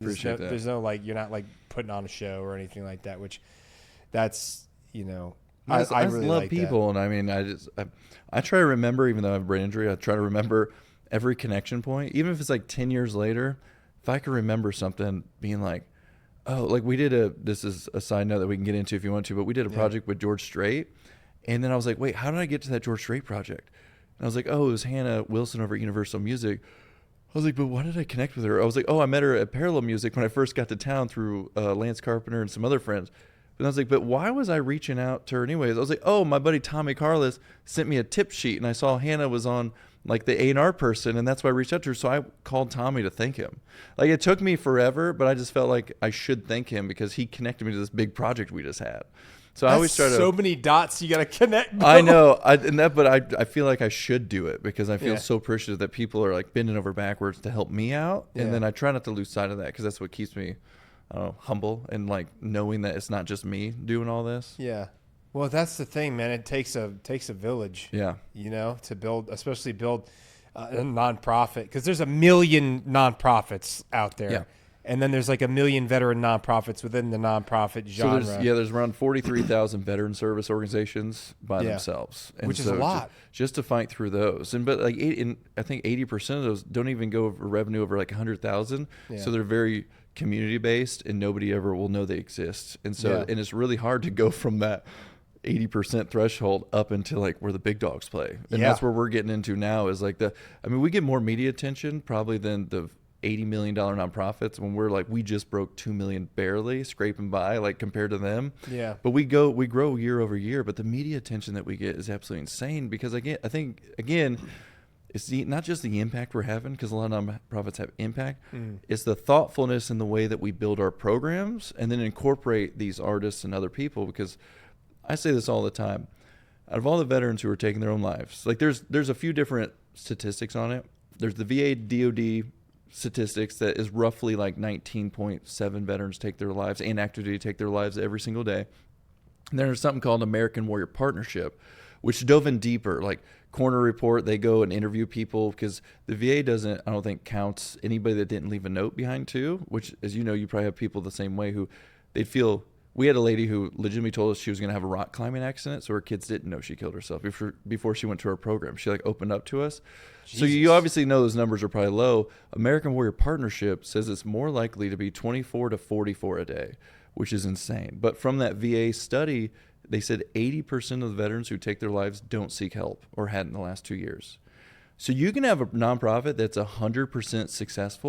Appreciate that. There's no like, you're not like putting on a show or anything like that, which that's, you know, I really love like people, and I mean, I try to remember, even though I have a brain injury, I try to remember every connection point, even if it's like 10 years later. If I could remember something, being like, oh, like this is a side note that we can get into if you want to, but we did a project with George Strait, and then I was like, wait, how did I get to that George Strait project? And I was like, oh, it was Hannah Wilson over at Universal Music. I was like, but why did I connect with her? I was like, oh, I met her at Parallel Music when I first got to town through Lance Carpenter and some other friends. And I was like, but why was I reaching out to her anyways? I was like, oh, my buddy Tommy Carlos sent me a tip sheet, and I saw Hannah was on like the A&R person, and that's why I reached out to her. So I called Tommy to thank him. Like, it took me forever, but I just felt like I should thank him because he connected me to this big project we just had. So I always try to. So many dots you got to connect. Bro. I know, but I feel like I should do it because I feel so appreciative that people are like bending over backwards to help me out, and then I try not to lose sight of that because that's what keeps me, I don't know, humble and like knowing that it's not just me doing all this. Yeah, well, that's the thing, man. It takes a village. Yeah, you know, to build, especially build a nonprofit, because there's a million nonprofits out there. Yeah. And then there's like a million veteran nonprofits within the nonprofit genre. So there's around 43,000 veteran service organizations by themselves, and which is a lot. Just to fight through those. And but like I think 80% of those don't even go over revenue over like 100,000. So they're very community based, and nobody ever will know they exist. And so and it's really hard to go from that 80% threshold up into like where the big dogs play. And that's where we're getting into now is like we get more media attention probably than the $80 million nonprofits when we're like, we just broke 2 million barely scraping by, like compared to them. Yeah. But we grow year over year, but the media attention that we get is absolutely insane because I think it's not just the impact we're having, because a lot of nonprofits have impact. It's the thoughtfulness in the way that we build our programs and then incorporate these artists and other people, because I say this all the time. Out of all the veterans who are taking their own lives, like there's a few different statistics on it. There's the VA DOD statistics that is roughly like 19.7 veterans take their lives and active duty take their lives every single day. And then there's something called American Warrior Partnership, which dove in deeper. Like Corner Report, they go and interview people because the VA doesn't, I don't think, counts anybody that didn't leave a note behind too, which, as you know, you probably have people the same way who they'd feel. We had a lady who legitimately told us she was going to have a rock climbing accident, so her kids didn't know she killed herself before she went to our program. She like opened up to us. Jesus. So you obviously know those numbers are probably low. American Warrior Partnership says it's more likely to be 24 to 44 a day, which is insane. But from that VA study, they said 80% of the veterans who take their lives don't seek help or hadn't in the last 2 years. So you can have a nonprofit that's 100% successful